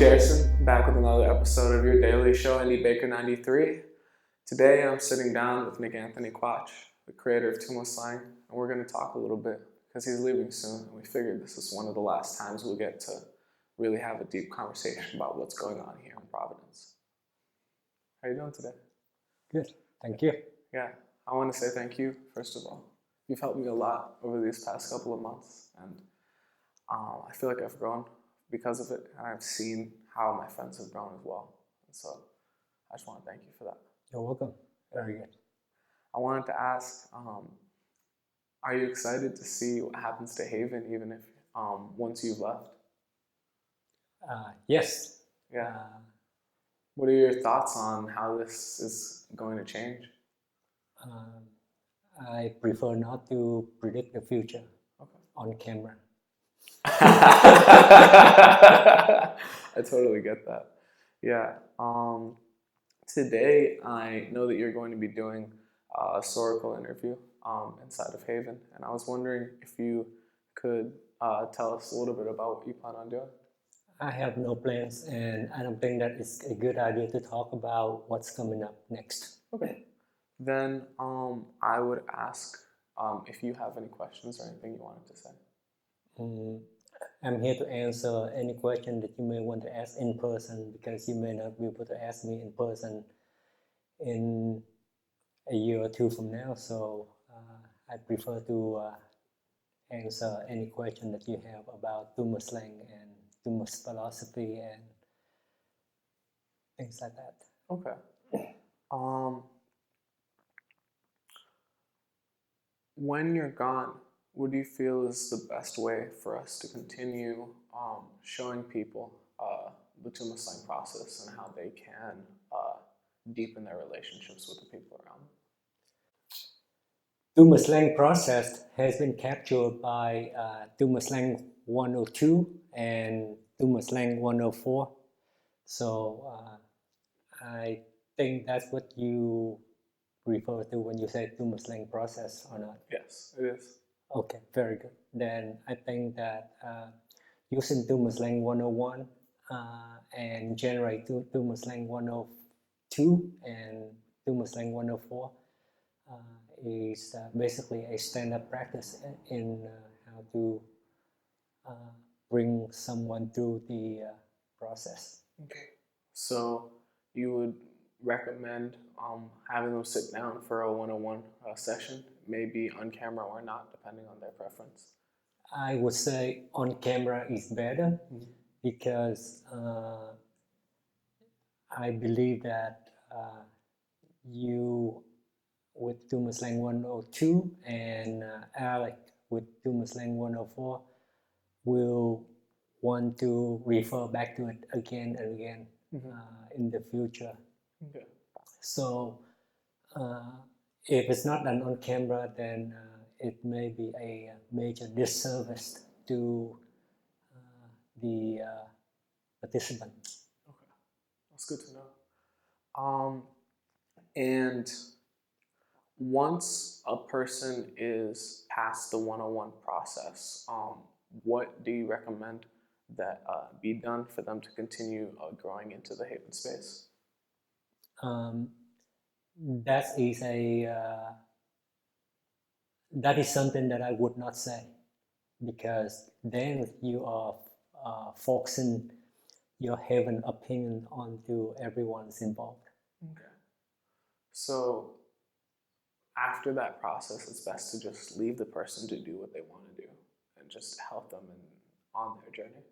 Garrison, back with another episode of your daily show, NDBaker93. Today I'm sitting down with Anthony Quach, the creator of Thumoslang, and we're going to talk a little bit because he's leaving soon, and we figured this is one of the last times we'll get to really have a deep conversation about what's going on here in Providence. How are you doing today? Good, thank you. Yeah, I want to say thank you, first of all. You've helped me a lot over these past couple of months, and I feel like I've grown because of it, and I've seen how my friends have grown as well. And so I just want to thank you for that. You're welcome. Very good. I wanted to ask, are you excited to see what happens to Haven, even if once you've left? Yes. Yeah. What are your thoughts on how this is going to change? I prefer not to predict the future on camera. I totally get that. Yeah. Today, I know that you're going to be doing a historical interview inside of Haven, and I was wondering if you could tell us a little bit about what you plan on doing. I have no plans, and I don't think that it's a good idea to talk about what's coming up next. Okay. Then I would ask if you have any questions or anything you wanted to say. I'm here to answer any question that you may want to ask in person, because you may not be able to ask me in person in a year or two from now. So I prefer to answer any question that you have about Thumoslang and Thumos philosophy and things like that. Okay. When you're gone, what do you feel is the best way for us to continue showing people the Thumoslang process and how they can deepen their relationships with the people around them? Thumoslang process has been captured by Thumoslang 102 and Thumoslang 104. So I think that's what you refer to when you say Thumoslang process, or not? Yes, it is. Okay, very good. Then I think that using Thumoslang 101 and generate Thumoslang 102 and Thumoslang 104 is basically a standard practice in how to bring someone through the process. Okay. So you would recommend having them sit down for a one-on-one session, maybe on camera or not, depending on their preference? I would say on camera is better, because I believe that you with Thumoslang 102 and Alec with Thumoslang 104 will want to refer back to it again and again in the future. Okay. So if it's not done on camera, then it may be a major disservice to the participant. Okay, that's good to know. And once a person is past the 101 process, what do you recommend that be done for them to continue growing into the Haven space? That is something that I would not say, because then you are focusing your Haven opinion onto everyone's involved. Okay. So after that process, it's best to just leave the person to do what they want to do and just help them on their journey?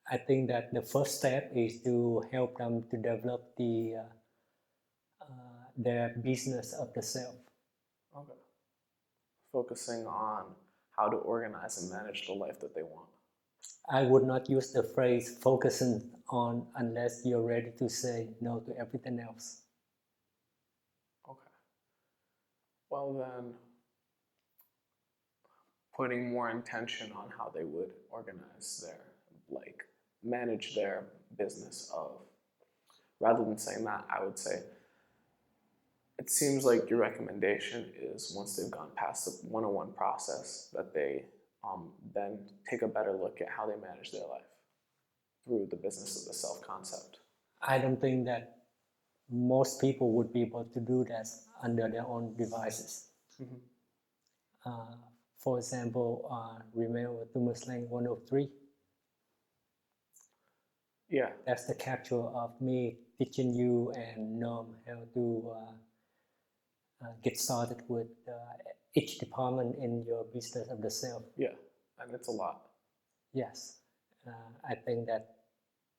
I think that the first step is to help them to develop their business of the self. Okay. Focusing on how to organize and manage the life that they want. I would not use the phrase focusing on unless you're ready to say no to everything else. Okay. Well then, putting more intention on how they would organize manage their business of, rather than saying that, I would say, it seems like your recommendation is once they've gone past the 101 process that they then take a better look at how they manage their life through the business of the self concept. I don't think that most people would be able to do that under their own devices. For example, remember Thumoslang 103? Yeah. That's the capture of me teaching you and Norm how to get started with each department in your business of the self. Yeah, and it's a lot. Yes, I think that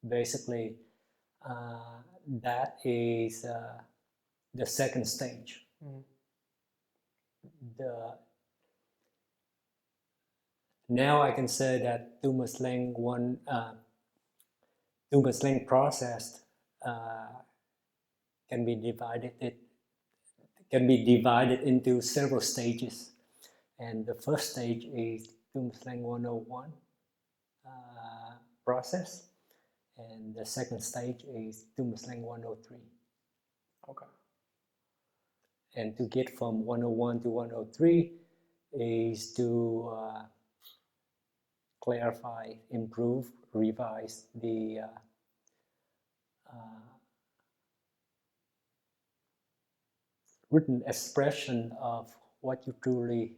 basically that is the second stage. Now I can say that Thumoslang Thumoslang process can be divided into several stages, and the first stage is Thumoslang 101 process, and the second stage is Thumoslang 103. Okay. And to get from 101 to 103 is to clarify, improve, revise the written expression of what you truly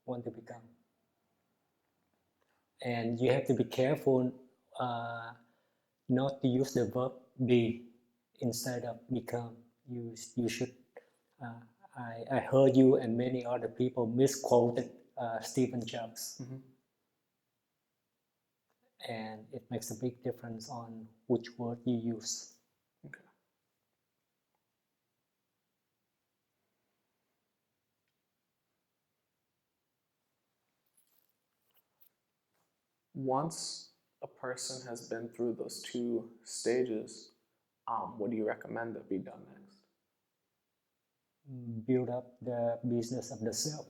want to become. And you have to be careful not to use the verb be instead of become. You should. I heard you and many other people misquoted Stephen Jobs. And it makes a big difference on which word you use. Okay. Once a person has been through those two stages, what do you recommend that be done next? Build up the business of the self.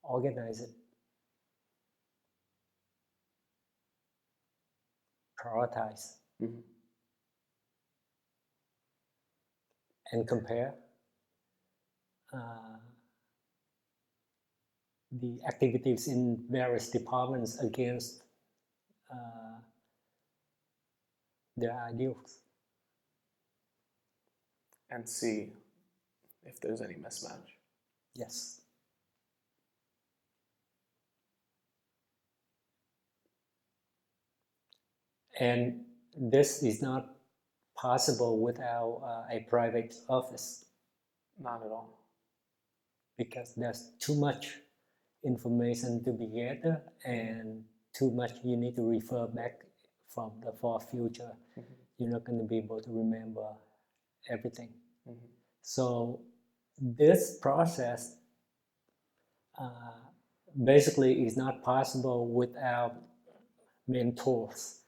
Organize it. Prioritize. And compare the activities in various departments against their ideals. And see if there's any mismatch. Yes. And this is not possible without a private office. Not at all. Because there's too much information to be gathered and too much you need to refer back from the far future. You're not going to be able to remember everything. So this process basically is not possible without mentors.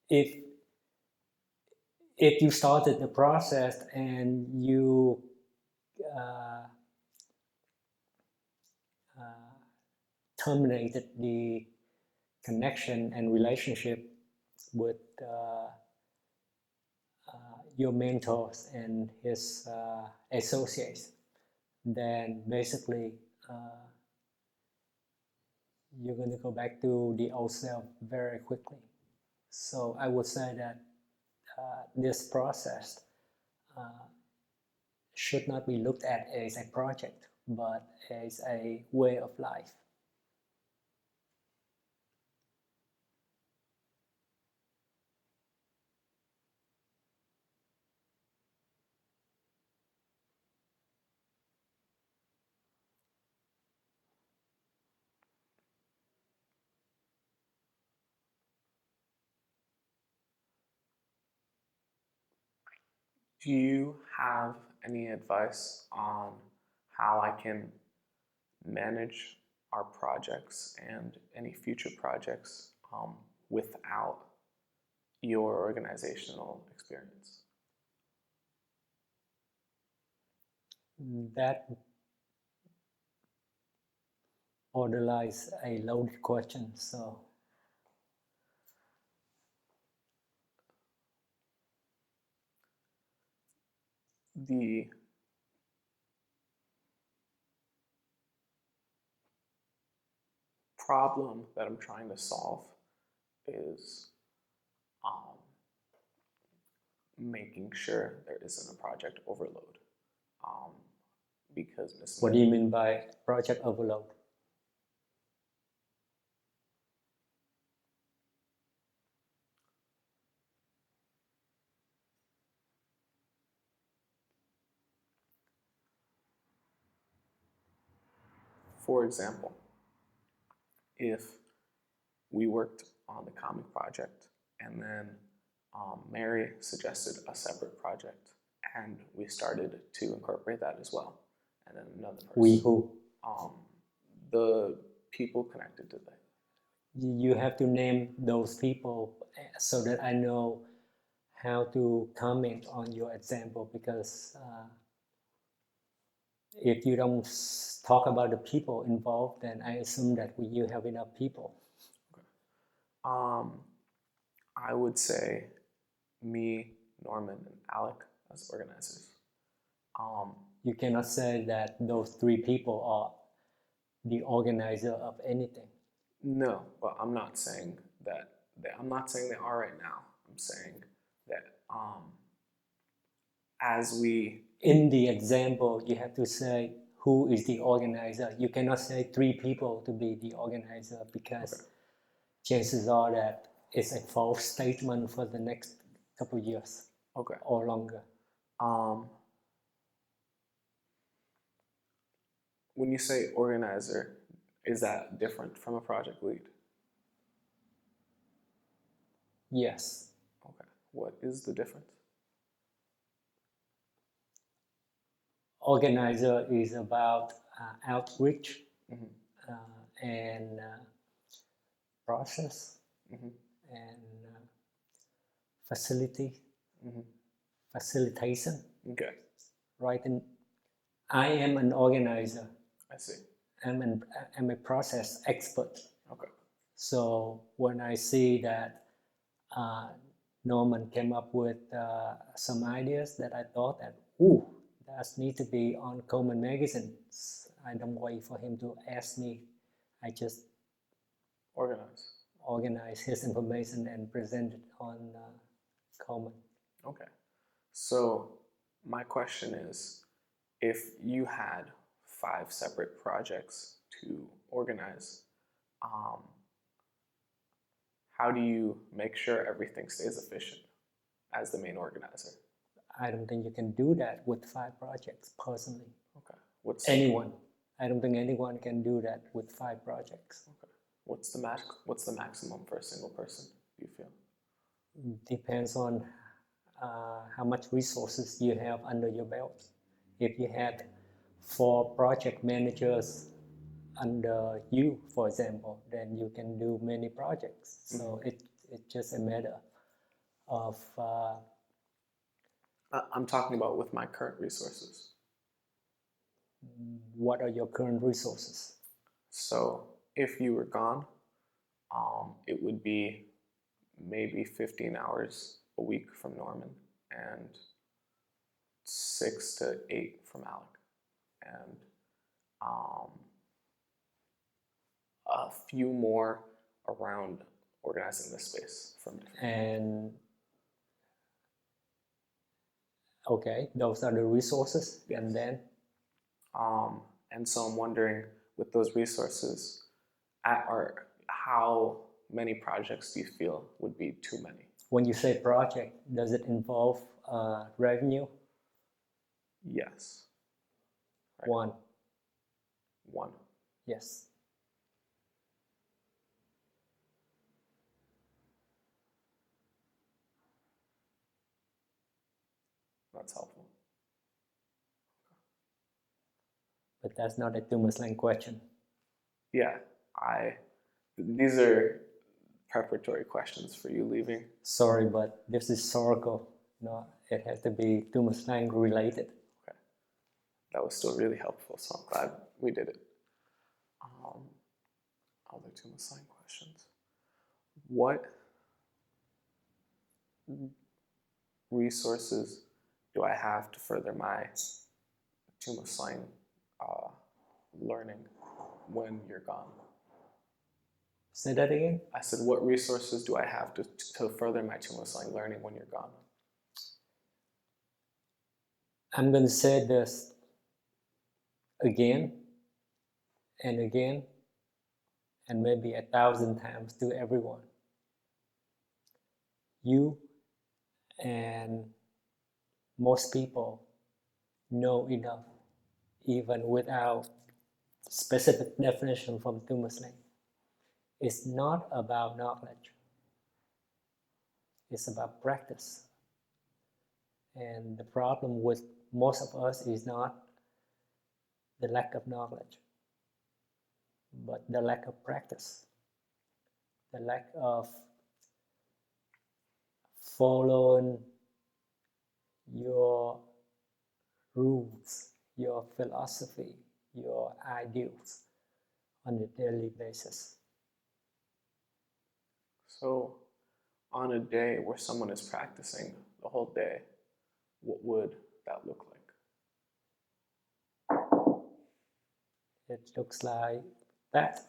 If you started the process and you terminated the connection and relationship with your mentors and his associates, then basically you're going to go back to the old self very quickly. So I would say that this process should not be looked at as a project, but as a way of life. Do you have any advice on how I can manage our projects and any future projects without your organizational experience? That borderlines a loaded question, so problem that I'm trying to solve is making sure there isn't a project overload. Because What do you mean by project overload? For example, if we worked on the comic project and then Mary suggested a separate project and we started to incorporate that as well, and then another person. We who? The people connected to that. You have to name those people so that I know how to comment on your example, because if you don't talk about the people involved, then I assume that you have enough people. Okay. I would say me, Norman, and Alec as organizers. You cannot say that those three people are the organizer of anything. No, but I'm not saying that. I'm not saying they are right now. I'm saying that as we... In the example, you have to say who is the organizer. You cannot say three people to be the organizer, because chances are that it's a false statement for the next couple of years. Okay. Or longer. When you say organizer, is that different from a project lead? Yes. Okay. What is the difference? Organizer is about outreach and process and facilitation. Okay. Right. And I am an organizer. I see. I'm a process expert. Okay. So when I see that Norman came up with some ideas that I thought that, that need to be on Coleman Magazine, I don't wait for him to ask me. I just organize his information and present it on Coleman. Okay. So my question is, if you had 5 separate projects to organize, how do you make sure everything stays efficient as the main organizer? I don't think you can do that with 5 projects, personally. Okay. I don't think anyone can do that with 5 projects. Okay. What's the maximum for a single person, do you feel? Depends on how much resources you have under your belt. If you had 4 project managers under you, for example, then you can do many projects. So it's just a matter of... I'm talking about with my current resources. What are your current resources? So if you were gone, it would be maybe 15 hours a week from Norman and 6 to 8 from Alec, and a few more around organizing the space from different. And okay, those are the resources. Yes. And then? And so I'm wondering, with those resources, how many projects do you feel would be too many? When you say project, does it involve revenue? Yes. Right. One. Yes. That's helpful. But that's not a Thumoslang question. Yeah, these are preparatory questions for you leaving. Sorry, but this is historical. No, it has to be Thumoslang related. Okay. That was still really helpful, so I'm glad we did it. Other Thumoslang questions. What resources do I have to further my Thumoslang learning when you're gone? Say that again? I said, what resources do I have to further my Thumoslang learning when you're gone? I'm going to say this again and again and maybe 1,000 times to everyone. You and most people know enough, even without specific definition from Thumoslang. It's not about knowledge. It's about practice. And the problem with most of us is not the lack of knowledge, but the lack of practice, the lack of following your rules, your philosophy, your ideals on a daily basis. So, on a day where someone is practicing the whole day, what would that look like? It looks like that.